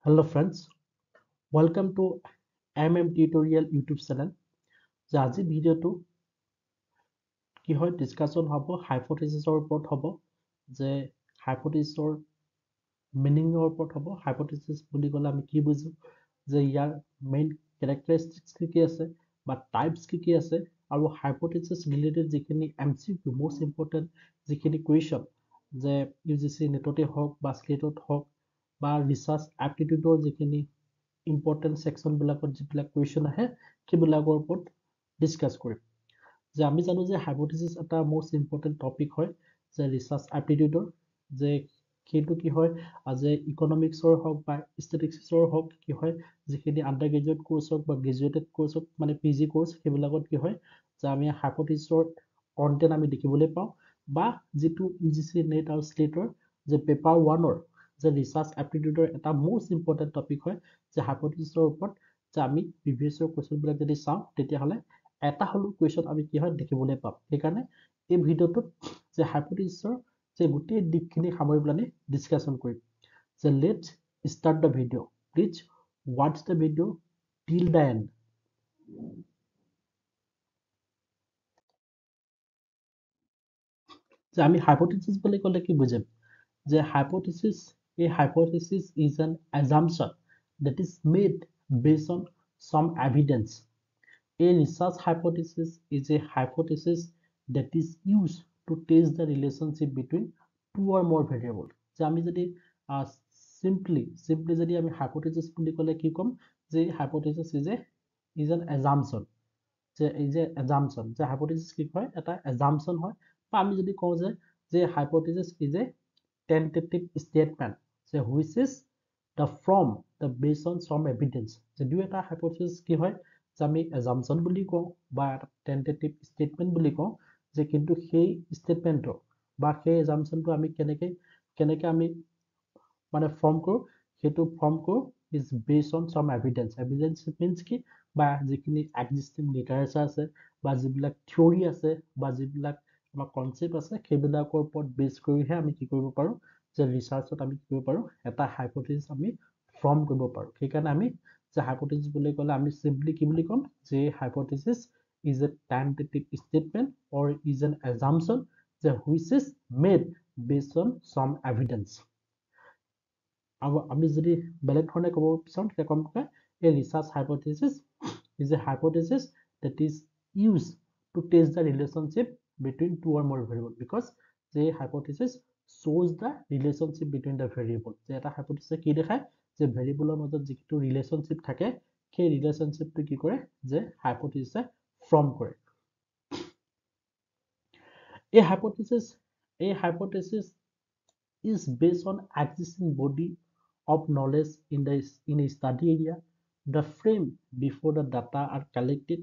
Hello friends, welcome to Tutorial YouTube channel. যে আজি ভিডিওটো কি হয় ডিসকাশন হ'ব হাইপোথিসিসৰ ওপৰত হ'ব যে হাইপোথিসৰ মিনিংৰ ওপৰত হ'ব হাইপোথিসিস বুলি ক'লে আমি কি বুজো যে ইয়াৰ মেইন ক্যাৰেক্টাৰিষ্টিক্স কি আছে বা টাইপস কি আছে আৰু হাইপোথিসিস ৰিলেটেড যিখিনি MCQ most important যিখিনি কুৱেশ্যন যে UGC নেটতে হওক বা স্টেটত হওক বা ৰিসাৰ্চ এপ্টিটিউডৰ যিখিনি ইম্পৰ্টেণ্ট সেকশনবিলাকত যিবিলাক কুৱেশ্যন আহে সেইবিলাকৰ ওপৰত ডিসকাস কৰিম যে আমি জানো যে হাইপোথিসিস এটা মোস্ট ইম্পৰ্টেণ্ট টপিক হয় যে ৰিসাৰ্চ এপ্টিটিউডৰ যে সেইটো কি হয় যে ইকনমিক্সৰ হওক বা ষ্টেটিষ্টিক্সৰ হওক কি হয় যিখিনি আণ্ডাৰ গ্ৰেজুৱেট কোৰ্ছ হওক বা গ্ৰেজুৱেটেড কোৰ্ছ হওক মানে PG কোৰ্ছ সেইবিলাকত কি হয় যে আমি হাইপোথিসিসৰ কণ্টেণ্ট আমি দেখিবলৈ পাওঁ বা যিটো UGC নেট আৰু স্টেটৰ যে পেপাৰ 1ৰ যে ৰিসাৰ্চ এপ্টিটিউডৰ এটা মোস্ট ইম্পৰ্টেণ্ট টপিক হয় যে হাইপোথিসিসৰ ওপৰত যে আমি প্ৰিভিয়াছ ইয়েৰ কুৱেশ্যনবিলাক যদি চাওঁ তেতিয়াহ'লে এটা হলো কুৱেশ্যন আমি কি হয় দেখিবলৈ পাম সেইকাৰণে এই ভিডিঅ'টোত যে হাইপোথিসিসৰ যে গোটেই দিশখিনি সামৰি পেলাই ডিসকাশন কৰিম যে let's start the video' please watch the video till the end যে আমি হাইপোথিসিস বুলি ক'লে কি বুজিম যে hypothesis is an assumption that is made based on some evidence. A research hypothesis is a hypothesis that is used to test the relationship between two or more variables. যে আমি যদি simply যদি আমি hypothesis বুলি ক'লে কি ক'ম যে hypothesis is an assumption যে এই যে assumption যে hypothesis কি হয় এটা assumption হয় বা আমি যদি কওঁ যে hypothesis is a tentative statement যে which is the from the based on some evidence যদিও এটা hypothesis কি হয় যে আমি assumption বুলি কওঁ বা tentative statement বুলি কওঁ যে কিন্তু সেই statementটো বা সেই assumptionটো আমি কেনেকে আমি মানে ফৰ্ম কৰো সেইটো ফৰ্ম কৰো is based on some evidence means কি বা যিখিনি existing literature আছে বা যিবিলাক থিওৰি আছে বা যিবিলাক আমাৰ কনসেপ্ট আছে সেইবিলাকৰ ওপৰত বেছ কৰিহে আমি কি কৰিব পাৰো যে ৰিসাৰ্চত আমি কি কৰিব পাৰো এটা হাইপোথিসিস আমি ফৰ্ম কৰিব পাৰো সেইকাৰণে আমি যে হাইপোথিসিস বুলি ক'লে আমি সিম্পলি কি বুলি ক'ম যে hypothesis is a tentative statement or is an assumption যে which is made based on some evidence আমি যদি বেলেগ ধৰণে ক'ব বিচাৰো তেতিয়া ক'ম যে a research hypothesis is a hypothesis that is used to test the relationship between two or more variables because the hypothesis shows the relationship between the variable যে এটা hypothesis কি দেখায় যে ভেৰিয়েবলৰ মাজত যিটো ৰিলেশনশ্বিপ থাকে সেই ৰিলেশনশ্বিপটো কি কৰে যে hypothesis ফৰ্ম কৰে a hypothesis is based on existing body of knowledge in a study area, the frame before the data are collected.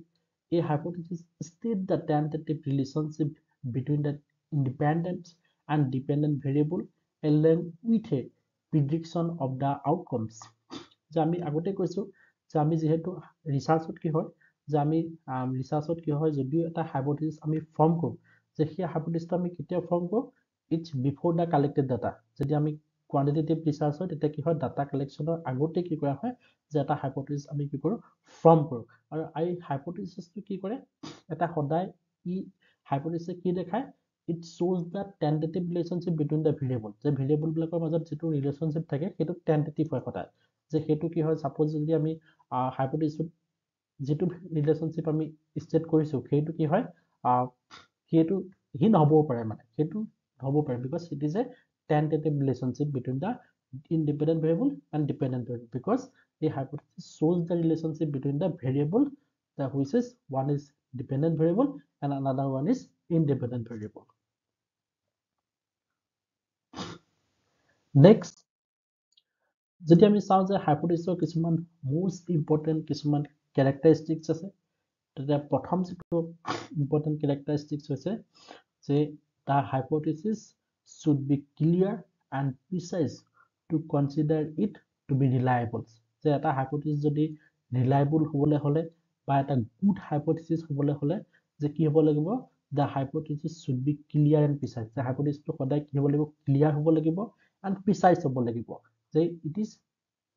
A hypothesis states the tentative relationship between the independent and dependent variable along with a prediction of the outcomes. যে আমি আগতে কৈছো যে আমি যেহেতু ৰিসাৰ্চত কি হয় যে আমি ৰিসাৰ্চত কি হয় যদিও এটা হাইপোথিসিস আমি ফৰ্ম কৰো যে সেই হাইপোথিসিসটো আমি কেতিয়া ফৰ্ম কৰো ইটস বিফোৰ দ্য কালেক্টেড ডাটা যদি আমি কোৱান্টিটেটিভ ৰিসাৰ্চ হয় তেতিয়া কি হয় ডাটা কালেকশ্যনৰ আগতে কি কৰা হয় যে এটা হাইপোথিসিস আমি কি কৰো ফৰ্ম কৰো আৰু এই হাইপোথিসিসটো কি কৰে এটা সদায় ই হাইপোথিসিস কি দেখায় it shows the tentative relationship between the variable যে ভেৰিয়েবল বিলাকৰ মাজত যেটো ৰিলেশনশ্বিপ থাকে সেইটো টেন্টেটিভ হয় সদায় যে সেইটো কি হয় সাপোজ যদি আমি হাইপোথিসিস যেটো ৰিলেশনশ্বিপ আমি ষ্টেট কৰিছো সেইটো কি হয় সেইটো হি নহব পাৰে মানে সেইটো হ'ব পাৰে because it is a tentative relationship between the independent variable and dependent variable because the hypothesis shows the relationship between the variable which is one is dependent variable and another one is independent variable. Next যদি আমি চাওঁ যে হাইপোথিসিসৰ কিছুমান most important কিছুমান ক্যাৰেক্টাৰিষ্টিক্স আছে তেতিয়া প্ৰথম যিটো ইম্পৰ্টেণ্ট ক্যাৰেক্টাৰিষ্টিক্স হৈছে যে the hypothesis should be clear and precise to consider it to be reliable যে এটা হাইপোথিসিস যদি ৰিলায়েবল হ'বলৈ হ'লে বা এটা গুড হাইপোথিসিস হ'বলৈ হ'লে যে কি হ'ব লাগিব the hypothesis should be clear and precise যে হাইপোথিসিসটো সদায় কি হ'ব লাগিব ক্লিয়াৰ হ'ব লাগিব and precise হ'ব লাগিব যে it is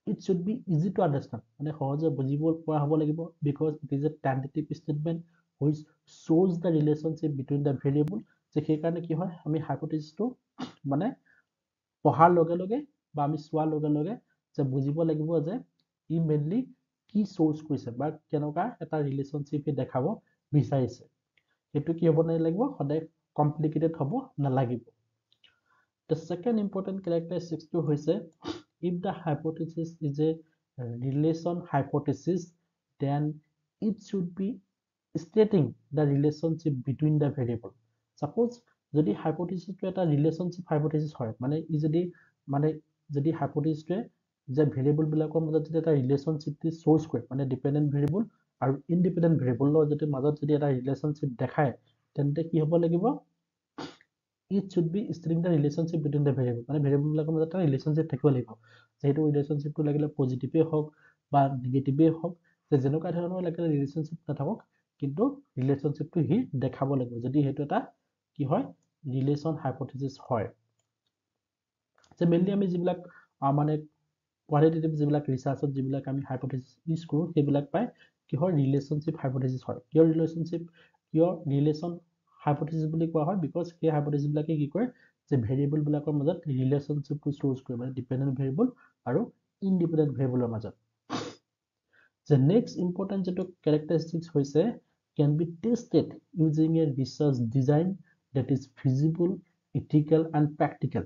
it should be easy to understand মানে সহজে বুজিব পৰা হ'ব লাগিব because it is a tentative statement which shows the relationship between the variable যে সেই কাৰণে কি হয় আমি hypothesis-টো মানে পঢ়াৰ লগে লগে বা আমি চোৱাৰ লগে লগে যে বুজিব লাগিব যে ই মেইনলি কি সোৰ্স কৰিছে বা কেনেকুৱা এটা ৰিলেশনশ্বিপ দেখাব বিচাৰিছে সেইটো কি হ'ব নালাগিব সদায় কমপ্লিকেটেড হ'ব নালাগিব The second important characteristic to হৈছে if the hypothesis is a relation hypothesis then it should be stating the relationship between the variable suppose যদি hypothesis to এটা relationship hypothesis হয় মানে ই যদি hypothesis to যে variable বিলাকৰ মাজত যদি এটা relationship টি source কৰে মানে dependent variable আৰু independent variable ৰ যদি মাজত যদি এটা relationship দেখায় তেন্তে কি হ'ব লাগিব it should be stating the relationship between the variable মানে variable বিলাকৰ মাজত এটা relationship থাকিব লাগিব যেহেতু relationship টো লাগিলে পজিটিভে হওক বা নেগেটিভে হওক যে যেনেকুৱা ধৰণৰ লাগিলে relationship নাথাকক কিন্তু relationship টো হি দেখাব লাগিব যদি হেতু এটা কি হয় relation hypothesis হয় যে মেইনলি আমি যিবিলাক মানে qualitative যিবিলাক ৰিসাৰ্চত যিবিলাক আমি hypothesis ইউজ কৰো সেইবিলাক পাই কি হয় relationship hypothesis হয় কিয় relation hypothesis বুলি কোৱা হয় because সেই hypothesis বিলাকে কি কৰে যে ভেৰিয়েবল বিলাকৰ মাজত relationship টো source কৰে মানে dependent variable আৰু independent variable ৰ মাজত The next important যেটো characteristics হৈছে can be tested using a research design that is feasible, ethical and practical.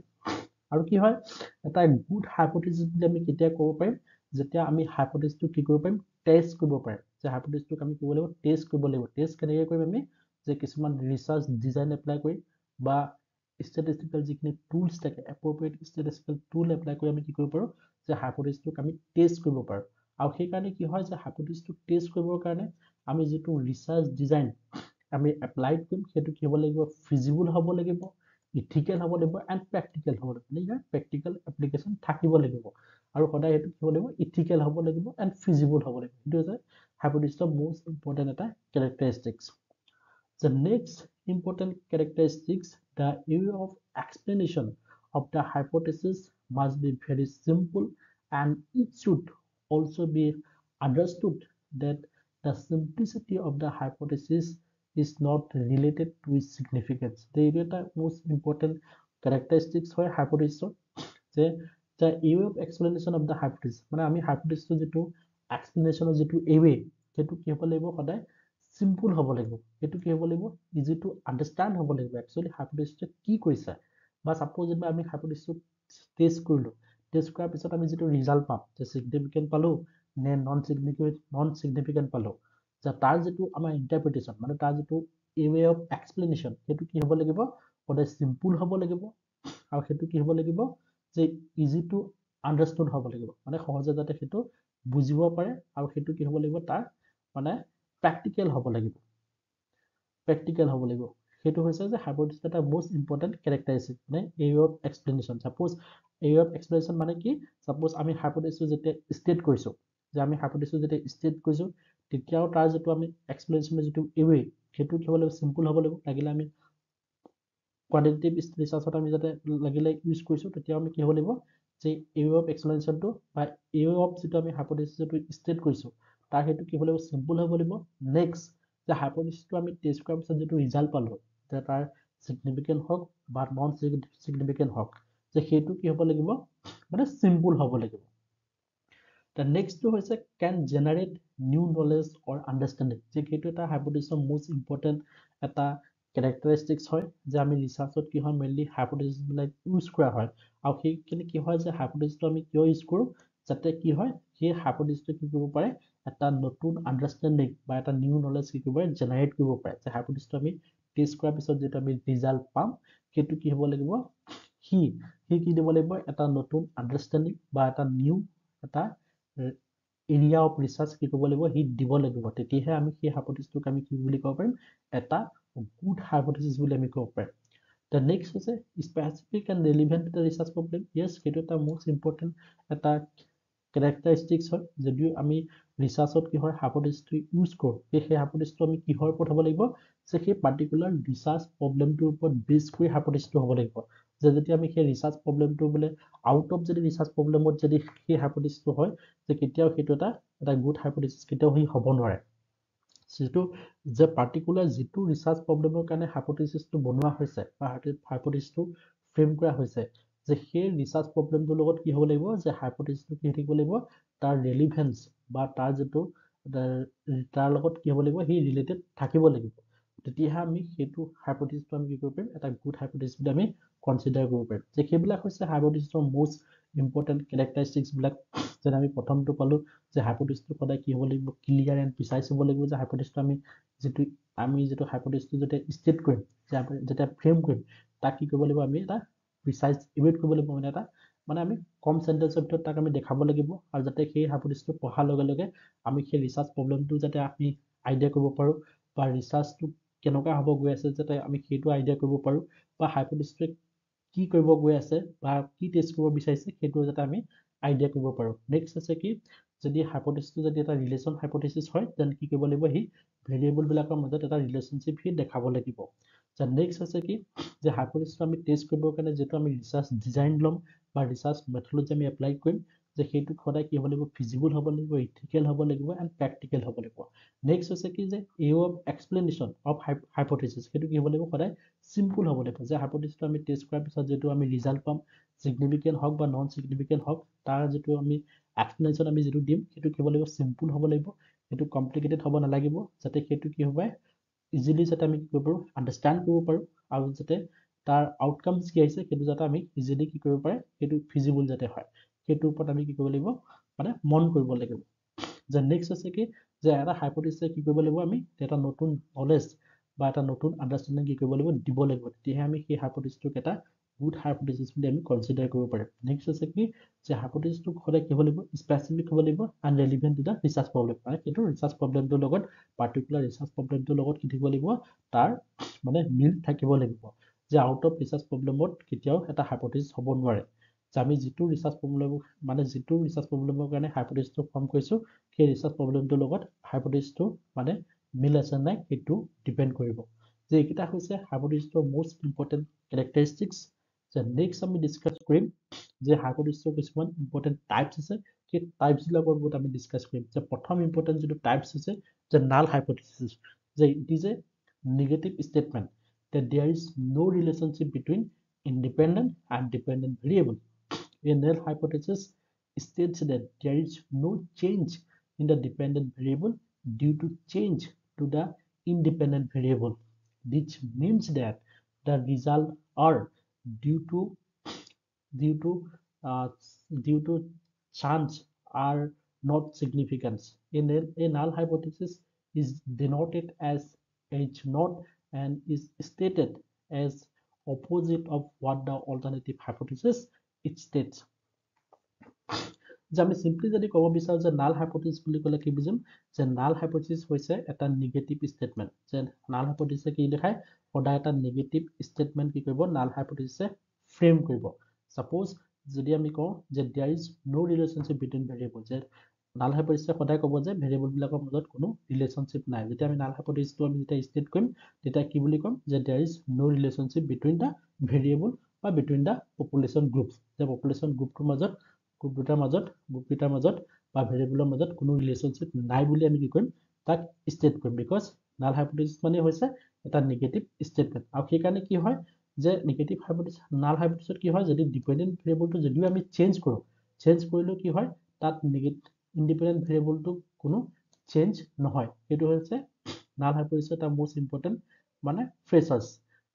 আৰু কি হয় এটা good hypothesis বুলি আমি কেতিয়া ক'ব পাৰিম যেতিয়া আমি hypothesis টো কি কৰিব পাৰিম টেষ্ট কৰিব পাৰিম যে hypothesis টোক আমি কি কৰিব লাগিব টেষ্ট কৰিব লাগিব টেষ্ট কেনেকৈ কৰিম আমি যে কিছুমান research design apply কৰি বা statistical যিখিনি tools থাকে appropriate statistical tool apply কৰি আমি কি কৰিব পাৰো যে hypothesis টোক আমি টেষ্ট কৰিব পাৰো আৰু সেই কাৰণে কি হয় যে hypothesis টো টেষ্ট কৰিবৰ কাৰণে আমি যেটো research design আমি apply কৰিম সেটো কি হ'ব লাগিব feasible হ'ব লাগিব ethical হ'ব লাগিব and practical হ'ব লাগিব মানে ইয়াৰ practical application থাকিব লাগিব আৰু সদায় হেতু কি হ'ব লাগিব ethical হ'ব লাগিব and feasible হ'ব লাগিব এটো হৈছে hypothesis ৰ most important এটা characteristics The next important characteristics the area of explanation of the hypothesis must be very simple and it should also be understood that the simplicity of the hypothesis is not related to its significance. The most important characteristics for hypothesis the area of explanation of the hypothesis. মানে আমি hypothesis যেটো explanation যেটো way সেটো কি হ'ব লাগিব সদায় simple হ'ব লাগিব এটো কি হ'ব লাগিব easy to understand হ'ব লাগিব actually hypothesis কি কৈছে বা suppose যদি আমি hypothesis টেষ্ট কৰিলো টেষ্ট কৰাৰ পিছত আমি যেটো ৰিজাল্ট পাম যে significant পালো নে non significant পালো যে তাৰ যেটো আমাৰ ইন্টাৰপ্ৰিটেশন মানে তাৰ যেটো way of explanation সেটো কি হ'ব লাগিব সদায় simple হ'ব লাগিব আৰু সেটো কি হ'ব লাগিব যে easy to understood হ'ব লাগিব মানে সহজে যাতে সেটো বুজিব পাৰে আৰু সেটো কি হ'ব লাগিব তাৰ মানে practical হ'ব লাগিব সেইটো হৈছে যে hypothesis এটা most important characteristic মানে area of explanation suppose area of explanation মানে কি suppose আমি hypothesis যেতিয়া state কৰিছো যে আমি hypothesis যেতিয়া state কৰিছো তেতিয়াও তাৰ যেটো আমি explanation যেটো way সেটো কি হ'ব লাগিব simple হ'ব লাগিব লাগিলে আমি quantitative researchত আমি যাতে লাগিলে ইউজ কৰিছো তেতিয়া আমি কি হ'ব লাগিব যে area of explanation টো বা area of যেটো আমি hypothesis যেটো state কৰিছো তাৰ হেতু কি হ'ব লাগিব simple হ'ব লাগিব next যে hypothesis টো আমি টেষ্ট কৰাৰ পিছত যেটো ৰিজাল্ট পালো যে তাৰ significant হওক বা non significant হওক যে হেতু কি হ'ব লাগিব মানে simple হ'ব লাগিব The next হৈছে can generate new knowledge or understanding যে হেতু এটা hypothesis most important এটা characteristics হয় যে আমি ৰিসাৰ্চত কি হয় মেইনলি hypothesis বিলাক ইউজ কৰা হয় আৰু সেইখিনি কি হয় যে hypothesis টো আমি কিয় ইউজ কৰো যাতে কি হয় সেই hypothesis টো কি কৰিব পাৰে এটা নতুন আন্ডাৰষ্টেণ্ডিং বা এটা নিউ নলেজ কি কৰিব পাৰে জেনাৰেট কৰিব পাৰে যে hypothesis টো আমি টেষ্ট কৰাৰ পিছত যেটা আমি ৰিজাল্ট পাম সেইটো কি হ'ব লাগিব হি কি দিব লাগিব এটা নতুন আন্ডাৰষ্টেণ্ডিং বা এটা নিউ এটা এৰিয়া অফ ৰিসাৰ্চ কি কৰিব লাগিব হি দিব লাগিব তেতিয়াহে আমি সেই hypothesis টোক আমি কি বুলি ক'ব পাৰিম এটা good hypothesis বুলি আমি ক'ব পাৰিম The next হৈছে specific and relevant to the research problem. Yes, সেইটো এটা most important এটা characteristics হয় যদিও আমি ৰিসাৰ্চত কি হয় hypothesis টো ইউজ কৰো সেই hypothesis টো আমি কিহৰ ওপৰত হ'ব লাগিব যে সেই particular research problem টোৰ ওপৰত base কৰি hypothesis টো হ'ব লাগিব যে যেতিয়া আমি সেই ৰিচাৰ্চ প্ৰব্লেমটো বোলে আউট অফ যদি ৰিচাৰ্চ প্ৰব্লেমত যদি সেই হাইপথিচিছটো হয় যে কেতিয়াও সেইটো এটা গুড হাইপথিচিছ কেতিয়াও সি হ'ব নোৱাৰে যিটো যে পাৰ্টিকুলাৰ যিটো ৰিচাৰ্চ প্ৰব্লেমৰ কাৰণে হাইপথিচিছটো বনোৱা হৈছে বা হাইপথিচিছটো ফ্ৰেম কৰা হৈছে যে সেই ৰিচাৰ্চ প্ৰব্লেমটোৰ লগত কি হ'ব লাগিব যে হাইপথিচিছটো কি থাকিব লাগিব তাৰ ৰেলিভেন্স বা তাৰ যিটো তাৰ লগত কি হ'ব লাগিব সি ৰিলেটেড থাকিব লাগিব তেতিয়াহে আমি সেইটো হাইপথিচিছটো আমি কি কৰিব পাৰিম এটা গুড হাইপথিচিছ বুলি আমি কনচিডাৰ কৰিব পাৰিম যে সেইবিলাক হৈছে হাইপথিচিছৰ মোষ্ট ইম্পৰ্টেণ্ট কেৰেক্টাৰিষ্টিক্সবিলাক যেনে আমি প্ৰথমটো পালো যে হাইপথিচিছটো সদায় কি হ'ব লাগিব ক্লিয়াৰ এণ্ড প্ৰিচাইজ হ'ব লাগিব যে হাইপথিচিছটো আমি যিটো হাইপথিচিছটো যেতিয়া ষ্টেট কৰিম যেতিয়া ফ্ৰেম কৰিম তাক কি কৰিব লাগিব আমি এটা প্ৰিচাইজ ইভেট কৰিব লাগিব মানে আমি কম চেণ্টেন্সৰ ভিতৰত তাক আমি দেখাব লাগিব আৰু যাতে সেই হাইপথিচিছটো পঢ়াৰ লগে লগে আমি সেই ৰিচাৰ্চ প্ৰব্লেমটো যাতে আমি আইডিয়া কৰিব পাৰোঁ বা ৰিচাৰ্চটো কেনেকুৱা হ'ব গৈ আছে যাতে আমি সেইটো আইডিয়া কৰিব পাৰোঁ বা হাইপথিচিছটোৱে কি কৰিব গৈ আছে বা কি টেষ্ট কৰিব বিচাৰিছে সেইটো যাতে আমি আইডিয়া কৰিব পাৰোঁ নেক্সট আছে কি যদি হাইপথিচিছটো যদি এটা ৰিলেশ্যন হাইপথিচিছ হয় তেন কি কৰিব লাগিব সি ভেৰিয়েবলবিলাকৰ মাজত এটা ৰিলেশ্যনশ্বিপ সি দেখাব লাগিব নেক্সট আছে কি যে হাইপথিচিছটো আমি টেষ্ট কৰিবৰ কাৰণে যিটো আমি ৰিচাৰ্চ ডিজাইন ল'ম বা ৰিচাৰ্চ মেথডলজি আমি এপ্লাই কৰিম যে সেইটো সদায় কি হ'ব লাগিব ফিজিবল হ'ব লাগিব ইথিকেল হ'ব লাগিব এণ্ড প্ৰেক্টিকেল হ'ব লাগিব নেক্সট হৈছে কি যে অফ এক্সপ্লেনেশ্যন অফ হাইপথিচিছ সেইটো কি হ'ব লাগিব সদায় চিম্পুল হ'ব লাগিব যে হাইপথিচিছটো আমি টেষ্ট কৰাৰ পিছত যিটো আমি ৰিজাল্ট পাম চিগনিফিকেণ্ট হওক বা নন চিগনিফিকেণ্ট হওক তাৰ যিটো আমি এক্সপ্লেনেশ্যন আমি যিটো দিম সেইটো কি হ'ব লাগিব চিম্পুল হ'ব লাগিব সেইটো কমপ্লিকেটেড হ'ব নালাগিব যাতে সেইটো কি হ'ব ইজিলি যাতে আমি কি কৰিব পাৰোঁ আণ্ডাৰষ্টেণ্ড কৰিব পাৰোঁ আৰু যাতে তাৰ আউটকামছ কি আহিছে সেইটো যাতে আমি ইজিলি কি কৰিব পাৰে সেইটো ফিজিবল যাতে হয় সেইটোৰ ওপৰত আমি কি কৰিব লাগিব মানে মন কৰিব লাগিব যে নেক্সট আছে কি যে এটা হাইপথিচিছে কি কৰিব লাগিব আমি এটা নতুন নলেজ বা এটা নতুন আণ্ডাৰষ্টেণ্ডিং কি কৰিব লাগিব দিব লাগিব তেতিয়াহে আমি সেই হাইপথিচিছটোক এটা গুড হাইপথিচিছ বুলি আমি কনচিডাৰ কৰিব পাৰিম নেক্সট আছে কি যে হাইপথিচিছটোক সদায় কি হ'ব লাগিব স্পেচিফিক হ'ব লাগিব and relevant to the research problem মানে সেইটো ৰিচাৰ্চ প্ৰব্লেমটোৰ লগত পাৰ্টিকুলাৰ ৰিচাৰ্চ প্ৰব্লেমটোৰ লগত কি থাকিব লাগিব তাৰ মানে মিল থাকিব লাগিব যে আউট অফ ৰিচাৰ্চ প্ৰব্লেমত কেতিয়াও এটা হাইপথিচিছ হ'ব নোৱাৰে যে আমি যিটো ৰিচাৰ্চ প্ৰব্লেমৰ কাৰণে হাইপথিচিছটো ফৰ্ম কৰিছোঁ সেই ৰিচাৰ্চ প্ৰব্লেমটোৰ লগত হাইপথিচিছটো মানে মিল আছে নাই সেইটো ডিপেণ্ড কৰিব যে এইকেইটা হৈছে হাইপথিচিছৰ মোষ্ট ইম্পৰ্টেণ্ট কেৰেক্টাৰিষ্টিক্স যে নেক্সট আমি ডিছকাছ কৰিম যে হাইপথিচিছৰ কিছুমান ইম্পৰ্টেণ্ট টাইপছ আছে সেই টাইপছবিলাকৰ ওপৰত আমি ডিছকাছ কৰিম যে প্ৰথম ইম্পৰ্টেণ্ট যিটো টাইপছ হৈছে যে নাল হাইপথিচিছ যে it is a negative statement that there is no relationship between independent and dependent variable. A null hypothesis states that there is no change in the dependent variable due to change to the independent variable, which means that the results are due to chance are not significant. A null hypothesis is denoted as H naught and is stated as opposite of what the alternative hypothesis it states. যে আমি simply যদি ক'ব বিচাৰোঁ যে নাল হাইপথিচিছ বুলি ক'লে কি বুজিম যে নাল হাইপথিচিছ হৈছে এটা নিগেটিভ ষ্টেটমেণ্ট যে নাল হাইপথিচিছে কি দেখায় সদায় এটা নিগেটিভ ষ্টেটমেণ্ট কি কৰিব নাল হাইপথিচিছে ফ্ৰেম কৰিব সাপোজ যদি আমি কওঁ যে there is no relationship between variable যে নাল হাইপথিচিছে সদায় ক'ব যে ভেৰিয়েবলবিলাকৰ মাজত কোনো ৰিলেশ্যনশ্বিপ নাই যেতিয়া আমি নাল হাইপথিচিছটো আমি যেতিয়া ষ্টেট কৰিম তেতিয়া কি বুলি ক'ম যে there is no relationship between the variable বা বিটুইন দ্য পপুলেশ্যন গ্ৰুপ যে পপুলেশ্যন গ্ৰুপটোৰ মাজত গ্ৰুপকেইটাৰ মাজত বা ভেৰিয়েবলৰ মাজত কোনো ৰিলেশ্যনশ্বিপ নাই বুলি আমি কি কৰিম তাক ষ্টেট কৰিম বিকজ নাল হাইপথিচিছ মানে হৈছে এটা নিগেটিভ ষ্টেটমেণ্ট আৰু সেইকাৰণে কি হয় যে নিগেটিভ হাইপথিচিছ নাল হাইপথিচিছত কি হয় যদি ডিপেণ্ডেণ্ট ভেৰিয়েবলটো যদিও আমি চেঞ্জ কৰিলেও কি হয় তাত ইণ্ডিপেণ্ডেণ্ট ভেৰিয়েবলটো কোনো চেঞ্জ নহয় সেইটো হৈছে নাল হাইপথিচিছৰ এটা মোষ্ট ইম্পৰ্টেণ্ট মানে ফ্ৰেচাৰ্ছ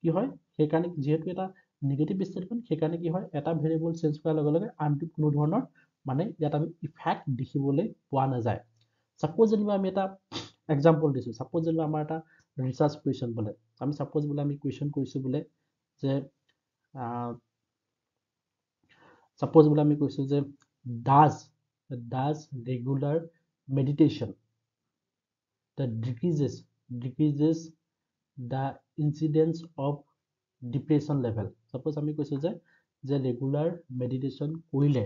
কি হয় সেইকাৰণে যিহেতু এটা নিগেটিভ ষ্টেটমেণ্ট সেইকাৰণে কি হয় এটা ভেৰিয়েবল চেঞ্জ কৰাৰ লগে লগে আনটোত কোনো ধৰণৰ মানে ইয়াত আমি ইফেক্ট দেখিবলৈ পোৱা নাযায় সাপোজ যেনিবা আমি এটা এক্সাম্পল দিছোঁ সাপোজ যেনিবা আমাৰ এটা ৰিচাৰ্চ কুৱেশ্যন বোলে আমি সাপোজ বোলে আমি কুৱেশ্যন কৰিছোঁ বোলে যে সাপোজ বোলে আমি কৈছোঁ যে does regular meditation that decreases the incidence of depression level suppose আমি কৈছোঁ যে ৰেগুলাৰ মেডিটেশ্যন কৰিলে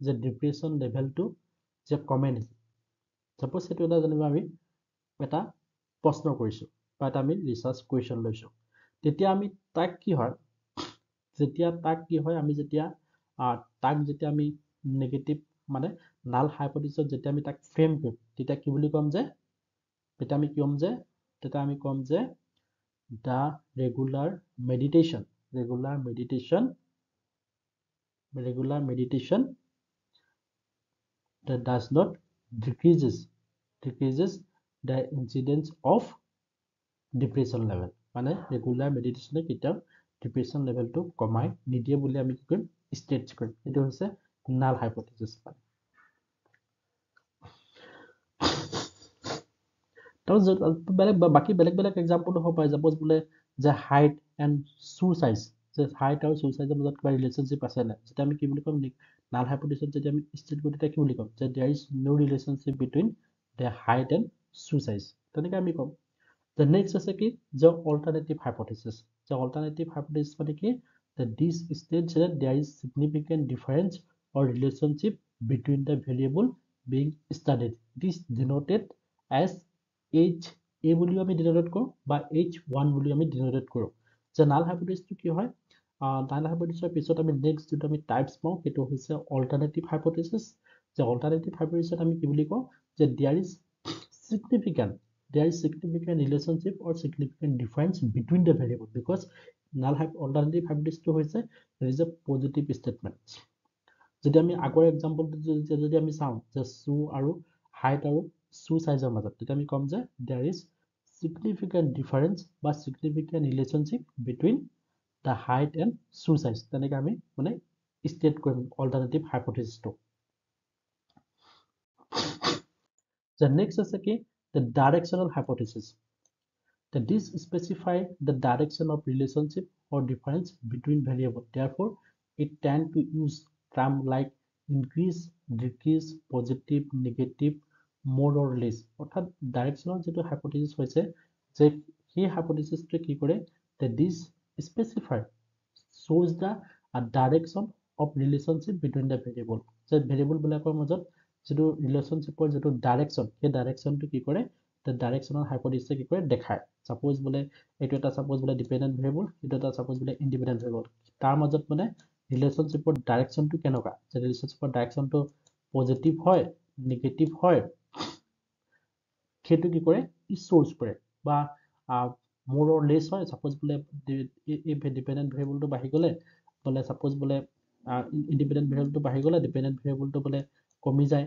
যে ডিপ্ৰেশ্যন লেভেলটো যে কমে নেকি সাপোজ সেইটো এটা যেনিবা আমি এটা প্ৰশ্ন কৰিছোঁ বা এটা আমি ৰিচাৰ্চ কুৱেশ্যন লৈছোঁ তেতিয়া আমি তাক কি হয় যেতিয়া তাক কি হয় আমি যেতিয়া তাক যেতিয়া আমি নেগেটিভ মানে নাল হাইপথিচিছত যেতিয়া আমি তাক ফ্ৰেম কৰিম তেতিয়া কি বুলি ক'ম যে তেতিয়া আমি ক'ম যে the regular meditation that does not decreases the incidence of depression level মানে ৰেগুলাৰ মেডিটেশ্যনে কেতিয়াও ডিপ্ৰেশ্যন লেভেলটো কমাই নিদিয়ে বুলি আমি কি কৰিম ষ্টেট কৰিম এইটো হৈছে নাল হাইপথিচিছ বাকী বেলেগ বেলেগ এক্সাম্পল হ'ব পাৰে চাপ'জ বোলে যে হাইট এণ্ড চুইচাইড যে হাইট আৰু চুইচাইডৰ মাজত কিবা ৰিলেশ্যনশ্বিপ আছে নাই যেতিয়া আমি কি বুলি ক'ম নাল হাইপথিচিছত যেতিয়া আমি ষ্টেট কৰোঁ তেতিয়া কি বুলি ক'ম যে there is no' relationship between the height and suicide তেনেকৈ আমি ক'ম The next is কি যে alternative hypothesis the alternative hypothesis মানে কি that this states that there is significant difference or relationship between the variable being studied it is denoted as HA বুলিও আমি denoted কৰোঁ বা H1 বুলিও আমি ডিনোটেড কৰোঁ যে নাল হাইপথিচিছটো কি হয় নাল হাইপথিচিছৰ পিছত আমি নেক্সট যিটো আমি টাইপছ পাওঁ সেইটো হৈছে অল্টাৰনেটিভ হাইপথিচিছ যে অল্টাৰনেটিভ হাইপথিচিছত আমি কি বুলি কওঁ যে there is significant relationship or significant difference between the variable because null alternative hypothesis to hoise there is a positive statement যদি আমি আগৰ এক্সাম্পলটো যদি আমি চাওঁ যে সু আৰু হাইট আৰু সু সাইজৰ মাজত তেতিয়া আমি কম যে there is significant difference বা significant relationship between the height and সু সাইজ তেনেকৈ আমি মানে ষ্টেট কৰিম alternative হাইপথিচিছটো the next is the directional hypothesis that this specify the direction of relationship or difference between variables. Therefore, it tend to use term like increase, decrease, positive, negative, more or less. অর্থাৎ directional যেটো hypothesis হয়েছে যে সেই hypothesis টো কি করে that this specify shows the direction of relationship between the variable. যে variable বিলাকৰ মাজত যেটো ৰিলেশ্যনশ্বিপৰ যেটো ডাইৰেকশ্যন সেই ডাইৰেকশ্যনটো কি কৰে the directional hypothesis কি কৰে দেখায় suppose বোলে এইটো এটা suppose বোলে dependent variable এইটো এটা suppose বোলে independent variable তাৰ মাজত মানে ৰিলেশ্যনশ্বিপৰ ডাইৰেকশ্যনটো কেনেকুৱা যে ৰিলেশ্যনশ্বিপৰ ডাইৰেকশ্যনটো পজিটিভ হয় নেগেটিভ হয় সেইটো কি কৰে ই সোৰ্স কৰে বা more or less হয় suppose বোলে এই dependent variableটো বাঢ়ি গলে বোলে suppose বোলে independent variableটো বাঢ়ি গলে dependent variableটো বোলে কমি যায়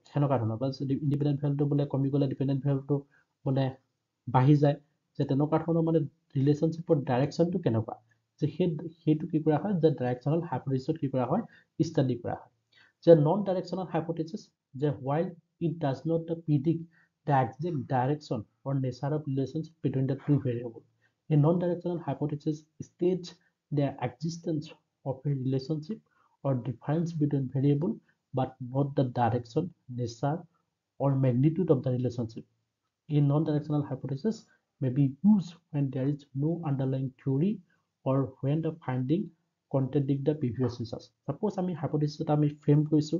সেনেকুৱা ধৰণৰ বা independent variableটো বোলে কমি গলে dependent variableটো বোলে বাঢ়ি যায় যে তেনেকুৱা ধৰণৰ মানে ৰিলেশ্যনশ্বিপৰ ডাইৰেকশ্যনটো কেনেকুৱা যে সেইটো কি কৰা হয় যে ডাইৰেকশ্যনেল হাইপথিচিছত কি কৰা হয় ষ্টাডি কৰা হয় যে নন ডাইৰেকশ্যনেল হাইপথিচিছ যে while it does not predict the exact direction or nature of relationship between the two variables. A non-directional hypothesis states the existence of a relationship or difference between variable but not the direction, nature, or magnitude of the relationship. A non-directional hypothesis may be used when there is no underlying theory or when the finding contradict the previous research. Suppose আমি hypothesis এটা আমি frame কৰিছো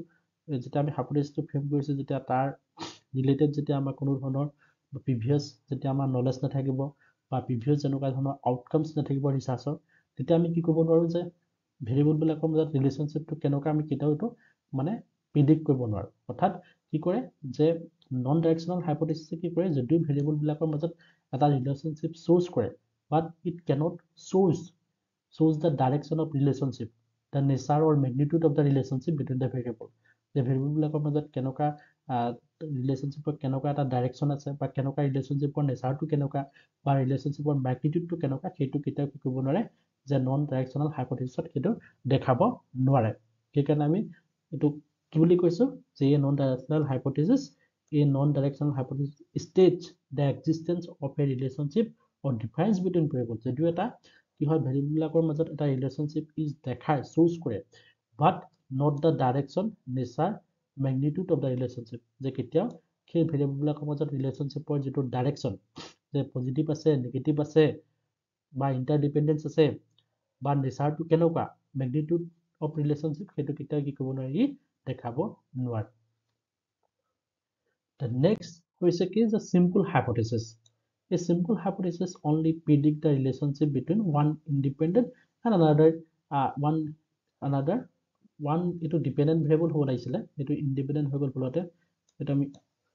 যেতিয়া আমি hypothesis frame কৰিছো যেতিয়া তাৰ related যেতিয়া আমাৰ কোনো ধৰণৰ প্ৰিভিয়াছ যেতিয়া আমাৰ নলেজ নাথাকিব বা প্ৰিভিয়াছ যেনেকুৱা ধৰণৰ আউটকামছ নাথাকিব ৰিচাৰ্চৰ তেতিয়া আমি কি ক'ব নোৱাৰো যে ভেৰিয়েবলবিলাকৰ মাজত ৰিলেশ্যনশ্বিপটো কেনেকুৱা আমি কেতিয়াও এইটো মানে প্ৰিডিক্ট কৰিব নোৱাৰো অৰ্থাৎ কি কৰে যে নন ডাইৰেকশ্যনেল হাইপথিচিছে কি কৰে যদিও ভেৰিয়েবলবিলাকৰ মাজত এটা ৰিলেশ্যনশ্বিপ চ'জ কৰে but it cannot shows the direction of relationship the nature or magnitude of the relationship between the variable যে ভেৰিয়েবলবিলাকৰ মাজত কেনেকুৱা ৰিলেশ্যনশ্বিপৰ কেনেকুৱা এটা ডাইৰেকশ্যন আছে বা কেনেকুৱা ৰিলেশ্যনশ্বিপৰ নেচাৰটো কেনেকুৱা বা ৰিলেশ্যনশ্বিপৰ মেগনিটিউডটো কেনেকুৱা সেইটো কেতিয়াও কি কৰিব নোৱাৰে যে নন ডাইৰেকশ্যনেল হাইপথিচিছত সেইটো দেখাব নোৱাৰে সেইকাৰণে আমি এইটো কি বুলি কৈছো যে non ডাইৰেকশ্যনেল হাইপথিচিছ states the existence of a relationship or difference between variables যদিও এটা কি হয় ভেৰিয়েবলবিলাকৰ মাজত এটা ৰিলেশ্যনশ্বিপ দেখায় চুজ কৰে but not the direction nature magnitude of the relationship যে কেতিয়াও সেই ভেৰিয়েবলবিলাকৰ মাজত ৰিলেশ্যনশ্বিপৰ যিটো ডাইৰেকশ্যন যে পজিটিভ আছে নেগেটিভ আছে বা ইণ্টাৰডিপেণ্ডেঞ্চ আছে বা নেচাৰটো কেনেকুৱা মেগনিটিউড অফ ৰিলেশ্যনশ্বিপ সেইটো কেতিয়াও কি কৰিব নোৱাৰি দেখাব নোৱাৰে The next হৈছে কি is a simple hypothesis. A simple hypothesis only predict the relationship between one independent and another one another one এইটো ডিপেন্ডেন্ট ভেৰিয়েবল হ'ব লাগিছিলে এইটো ইনডিপেন্ডেন্ট হৈ গ'ল ভুলতে এটা আমি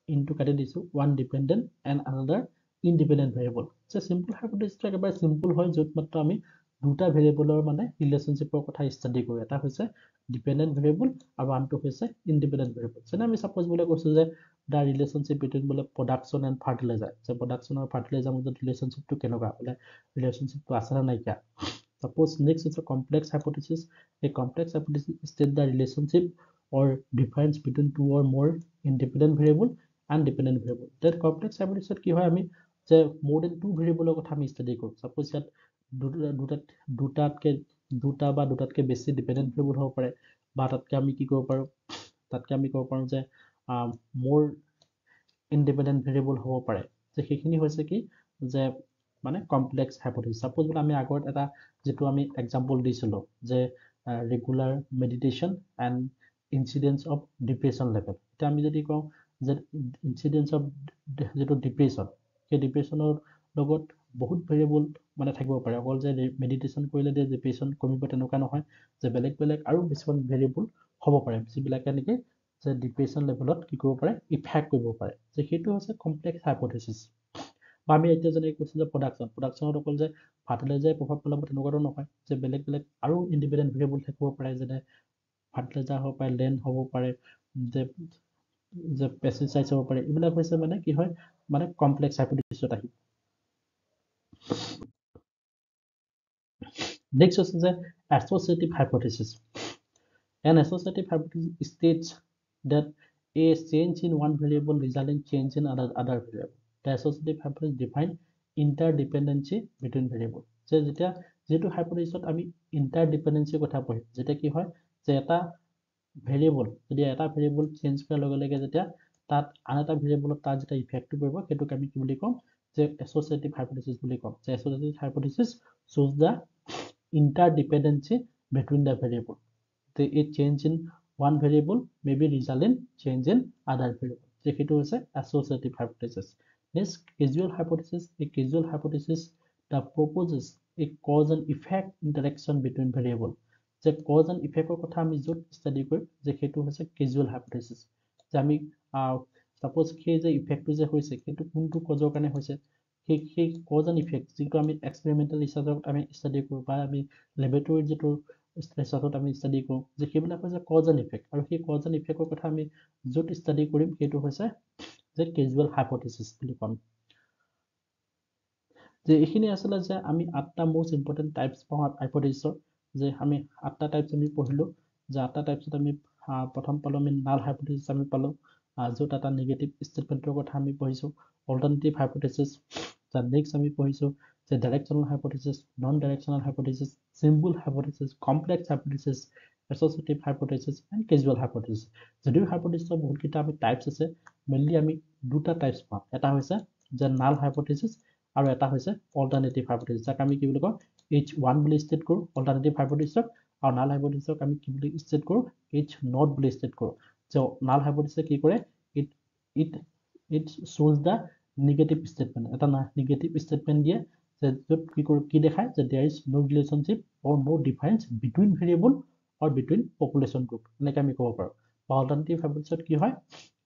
ইনটু কাটি দিছো one dependent and another independent variable যে সিম্পল হাইপোথিসিসটো একেবাৰে সিম্পল হয় য'ত মাত্ৰ আমি দুটা ভেৰিয়েবলৰ মানে ৰিলেশনশ্বিপৰ কথা ষ্টাডি কৰো এটা হৈছে ডিপেন্ডেন্ট ভেৰিয়েবল আৰু আনটো হৈছে ইনডিপেন্ডেন্ট ভেৰিয়েবল যেনে আমি সাপোজ বোলে কৈছো যে the relationship between বোলে production and fertilizer যে production আৰু fertilizer মাজত ৰিলেশনশ্বিপটো কেনেকুৱা বোলে ৰিলেশনশ্বিপটো আছে না নাই কিয়া suppose next is a complex hypothesis a complex hypothesis states the relationship or difference between two or more independent variable and dependent variable that complex hypothesis কি হয় আমি যে more than two variable কথা আমি ষ্টাডি কৰো suppose ইয়াত দুটা বা দুটাতকে বেছি ডিপেন্ডেন্ট ভেৰিয়েবল হ'ব পাৰে বা তাতকে আমি কি কৰিব পাৰো যে more independent variable হ'ব পাৰে যে সেইখিনি হৈছে কি যে মানে complex hypothesis suppose বোলে আমি আগত এটা যেটো আমি এক্সাম্পল দিছিলো যে regular meditation and incidence of depression level এটা আমি যদি কওঁ যে incidence of যেটো depression সেই ডিপ্ৰেছনৰ লগত বহুত ভেৰিয়েবল মানে থাকিব পাৰে অকল যে মেডিটেশন কৰিলে যে ডিপ্ৰেছন কমিব তেনেকুৱা নহয় যে বেলেগ বেলেগ আৰু কিছুমান ভেৰিয়েবল হ'ব পাৰে যিবিলাকে নেকি যে ডিপ্ৰেছন লেভেলত কি কৰিব পাৰে ইফেক্ট কৰিব পাৰে যে সেইটো হৈছে কমপ্লেক্স হাইপোথিসিস বা আমি এতিয়া যেনে কৈছো যে প্ৰডাকচনত অকল যে ফাৰ্টিলাইজাৰ প্ৰভাৱ পেলাব তেনেকুৱাটো নহয় যে বেলেগ বেলেগ আৰু ইণ্ডিপেণ্ডেণ্ট ভেৰিয়েবল থাকিব পাৰে যেনে ফাৰ্টিলাইজাৰ হ'ব পাৰে লেণ্ড হ'ব পাৰে যে পেষ্টিচাইডছ হ'ব পাৰে এইবিলাক হৈছে মানে কি হয় মানে কমপ্লেক্স হাইপোথিসিছত আহিব নেক্সট হৈছে যে associative hypothesis an associative hypothesis states that a change in one variable results in change in other variable the associative hypothesis define interdependency between variable যে যেতিয়া যেটো হাইপোথিসিসত আমি ইন্টাৰডিপেন্ডেন্সি কথা পঢ়িম যেতিয়া কি হয় যে এটা ভেৰিয়েবল যদি এটা ভেৰিয়েবল চেঞ্জ কৰাৰ লগে লগে যেতিয়া তাত আন এটা ভেৰিয়েবলত তাৰ যেটা ইফেক্ট পৰিব সেইটোক আমি কি বুলি কম যে associative hypothesis বুলি কম যে associative hypothesis shows the interdependency between the variable a change in one variable may be result in change in other variable যে সেইটো হৈছে associative hypothesis next causal hypothesis a causal hypothesis that proposes a cause and effect interaction between variable যে cause and effect কথা আমি যত study কৰিম যে সেইটো হৈছে causal hypothesis যে আমি suppose সেই যে ইফেক্টটো যে হৈছে সেইটো কোনটো কজৰ কাৰণে হৈছে সেই cause and effect যেটো আমি এক্সপেৰিমেন্টাল ৰিসাৰ্চত আমি ষ্টাডি কৰো বা আমি ল্যাবৰেটৰীত যেটো ৰিসাৰ্চত আমি ষ্টাডি কৰো যে সেইবিলাক হৈছে cause and effect আৰু সেই cause and effect কথা আমি যত ষ্টাডি কৰিম সেইটো হৈছে যে causal hypothesis বুলি কম যে এইখিনি আসলে যে আমি আঠটা মোস্ট ইম্পৰ্টেন্ট টাইপস পাওঁ হাইপোথিসিসৰ যে আমি আঠটা টাইপস আমি পঢ়িলো যে আঠটা টাইপছত আমি প্ৰথম পালো আমি নাল হাইপোথিসিস আমি পালো যত এটা নেগেটিভ ষ্টেটমেন্টৰ কথা আমি পঢ়িছো অল্টাৰনেটিভ হাইপোথিসিস the next আমি পঢ়িছো যে directional hypothesis non directional hypothesis simple hypothesis complex hypothesis associative hypothesis and causal hypothesis যদিও হাইপোথিসিসৰ বহুত কিটা আমি টাইপস আছে মেইনলি আমি দুটা টাইপস পাম এটা হৈছে যে নাল হাইপোথিসিস আৰু এটা হৈছে অল্টাৰনেটিভ হাইপোথিসিস যাক আমি কি বুলি কওঁ H1 বুলি ষ্টেট কৰো অল্টাৰনেটিভ হাইপোথিসক আৰু নাল হাইপোথিসক আমি কি বুলি ষ্টেট কৰো H0 বুলি ষ্টেট কৰো যে নাল হাইপোথিসে কি কৰে it shows the negative statement এটা negative statement দিয়ে যে যত কি দেখায় যে there is no relationship or no difference between variable or between population group এনেকৈ আমি ক'ব পাৰো বা অল্টাৰনেটিভ হাইপোথিসত কি হয়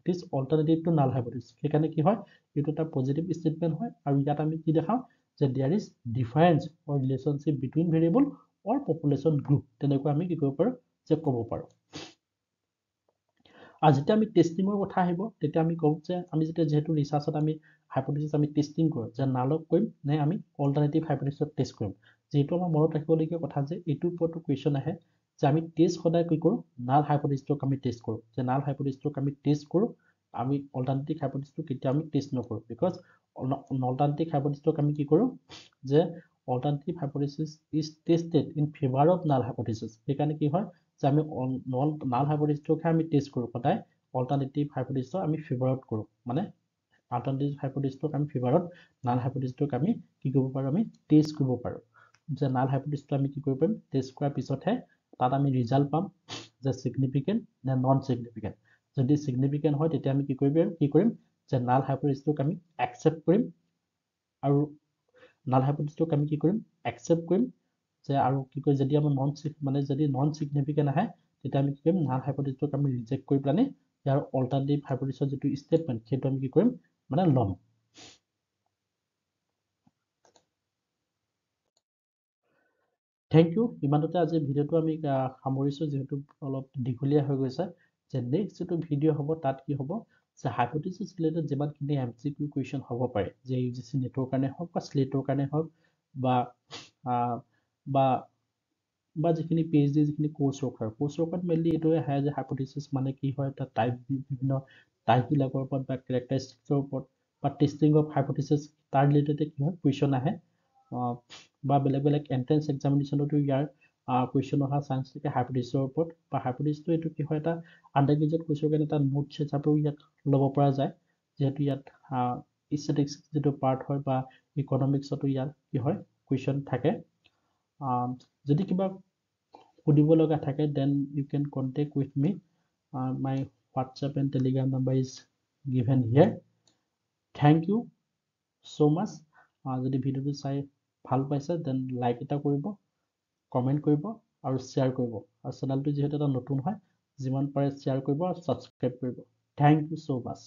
it is alternative to null hypothesis সেইকাৰণে কি হয় এইটো এটা পজিটিভ ষ্টেটমেন্ট হয় আৰু ইয়াত আমি কি দেখাও যে there is difference or relationship between variable or population group তেনেকৈ আমি কি কৰিব পাৰো যে ক'ব পাৰো আৰু যেতিয়া আমি টেষ্টিংৰ কথা আহিব তেতিয়া আমি কম যে আমি যেতিয়া যেহেতু ৰিসাৰ্চত আমি হাইপোথিসিস আমি টেষ্টিং কৰো যে নালক কৰিম নে আমি অল্টাৰনেটিভ হাইপোথিসত টেষ্ট কৰিম যেটো আমাৰ মনত ৰাখিবলগীয়া কথা যে এইটোৰ ওপৰতো কোৱেশ্চন আহে যে আমি টেষ্ট সদায় কি কৰো নাল হাইপোথিসক আমি টেষ্ট কৰো যে নাল হাইপোথিসক আমি টেষ্ট কৰো আমি অল্টাৰনেটিভ হাইপোথিসক কেতিয়া আমি টেষ্ট নকৰো বিকজ অল্টাৰনেটিভ হাইপোথিসক আমি কি কৰো যে alternative hypothesis is tested in favour of নাল হাইপোথিসিস সেইকাৰণে কি হয় যে আমি নাল হাইপোথিসক আমি টেষ্ট কৰো সদায় অল্টাৰনেটিভ হাইপোথিসক আমি ফেভাৰত কৰো মানে অল্টাৰনেটিভ হাইপোথিসক আমি ফেভাৰত নাল হাইপোথিসক আমি কি কৰিব পাৰো আমি টেষ্ট কৰিব পাৰো যে নাল হাইপোথিসটো আমি কি কৰিব পাৰিম টেষ্ট কৰাৰ পিছতহে তাত আমি ৰিজাল্ট পাম যে সিগনিফিকেন্ট নে নন সিগনিফিকেন্ট যদি সিগনিফিকেন্ট হয় তেতিয়া আমি কি কৰিম যে নাল হাইপোথিসক আমি একচেপ্ট কৰিম আৰু নাল হাইপোথিসক আমি কি কৰিম একচেপ্ট কৰিম যে আৰু কি কয় যদি আমাৰ যদি নন সিগনিফিকেন্ট আহে তেতিয়া আমি কি কৰিম নাল হাইপোথিসিসক আমি ৰিজেক্ট কৰি পেলানি ইয়াৰ অল্টাৰনেটিভ হাইপোথিসৰ যিটো ষ্টেটমেন্ট সেইটো আমি কি কৰিম মানে ল'ম থ্যাংক ইউ ইমানতে আজি ভিডিওটো আমি সামৰিছো যেহেতু অলপ দীঘলীয়া হৈ গৈছে যে নেক্সট যেটো ভিডিও হ'ব তাত কি হ'ব যে হাইপোথিসিস ৰিলেটেড যিমানখিনি এমসিকিউ কোৱেশ্চন হ'ব পাৰে যে ইউজিসি নেটৰ কাৰণে হওক বা স্লেটৰ কাৰণে হওক বা বা বা যিখিনি পিএইচডি যিখিনি কোৰ্ছ ৱৰ্কত মেইনলি এইটোৱে আহে যে হাইপোথিসিস মানে কি হয় এটা টাইপ বিভিন্ন টাইপবিলাকৰ ওপৰত বা কেৰেক্টাৰিষ্টিক্সৰ ওপৰত বা টেষ্টিং অফ হাইপোথিসিস তাৰ ৰিলেটেড কি হয় কুৱেশ্যন আহে বা বেলেগ এন্ট্ৰেন্স এক্সামিনেশ্যনতো ইয়াৰ কুৱেশ্যন অহা চান্স থাকে হাইপোথিসিসৰ ওপৰত বা হাইপোথিসিসটো এইটো কি হয় এটা আণ্ডাৰগ্ৰেজুৱেট কোৰ্ছৰ কাৰণে এটা নোটছ হিচাপেও ইয়াত ল'ব পৰা যায় যিহেতু ইয়াত ষ্টেটিক্স যিটো পাৰ্ট হয় বা ইকনমিক্সতো ইয়াত কি হয় কুৱেশ্যন থাকে যদি কিবা সুধিব লগা থাকে then you can contact with me my WhatsApp and Telegram number is given here thank you so much যদি ভিডিওটো চাই ভাল পাইছে then লাইক এটা কৰিব কমেন্ট কৰিব আৰু শ্বেয়াৰ কৰিব আৰু চেনেলটো যিহেতু এটা নতুন হয় যিমান পাৰে শ্বেয়াৰ কৰিব আৰু সাবস্ক্ৰাইব কৰিব thank you so much